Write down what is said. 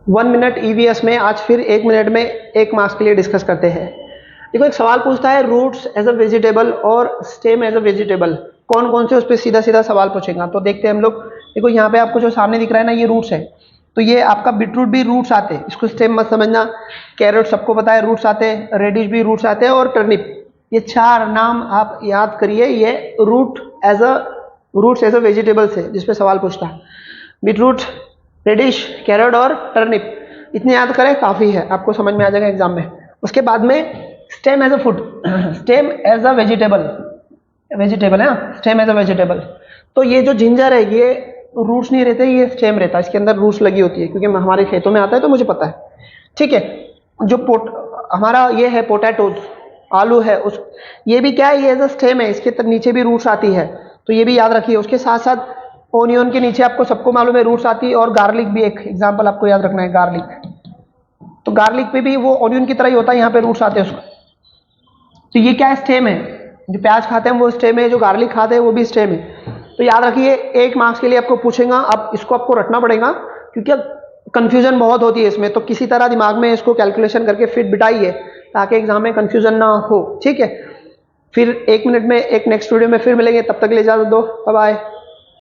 1 minute EVS में आज फिर 1 मिनट में 1 मार्क्स के लिए डिस्कस करते हैं। देखो एक सवाल पूछता है रूट्स एज अ वेजिटेबल और स्टेम एज अ वेजिटेबल, कौन कौन से उस पर सीधा सीधा सवाल पूछेगा। तो देखते हैं हम लोग। देखो यहाँ पे आपको जो सामने दिख रहा है ना, ये रूट्स है। तो ये आपका बीटरूट भी रूट्स आते हैं, इसको स्टेम मत समझना। कैरेट सबको पता है रूट्स आते हैं, रेडिश भी रूट्स आते हैं, और टर्निप। ये 4 नाम आप याद करिए, ये रूट्स एज अ वेजिटेबल से जिसपे सवाल पूछता है। बीटरूट, रेडिश, कैरेट और टर्निप, इतने याद करें काफ़ी है, आपको समझ में आ जाएगा एग्जाम में। उसके बाद में stem as a food, stem as a vegetable, vegetable है ना, स्टेम एज अ वेजिटेबल। तो ये जो जिंजर है ये रूट्स नहीं रहते, ये स्टेम रहता है, इसके अंदर रूट्स लगी होती है, क्योंकि हमारे खेतों में आता है तो मुझे पता है। ठीक है। जो हमारा ये है पोटैटोज, आलू है, उस ये भी क्या है, ये एज अ स्टेम है, इसके नीचे भी रूट्स आती है, तो ये भी याद रखिए। उसके साथ साथ ओनियन के नीचे आपको सबको मालूम है रूट्स आती है, और गार्लिक भी एक एग्जाम्पल आपको याद रखना है, गार्लिक। तो गार्लिक पे भी वो ओनियन की तरह ही होता है, यहाँ पे रूट्स आते हैं उसको। तो ये क्या है, स्टेम है। जो प्याज खाते हैं वो स्टेम है, जो गार्लिक खाते हैं वो भी स्टेम है। तो याद रखिए 1 मार्क्स के लिए आपको पूछेगा, अब इसको आपको रटना पड़ेगा, क्योंकि अब कंफ्यूजन बहुत होती है इसमें, तो किसी तरह दिमाग में इसको कैलकुलेशन करके फिट बिठाइए ताकि एग्जाम में कंफ्यूजन ना हो। ठीक है। फिर 1 मिनट में एक नेक्स्ट वीडियो में फिर मिलेंगे, तब तक के लिए इजाजत दो, बाय बाय।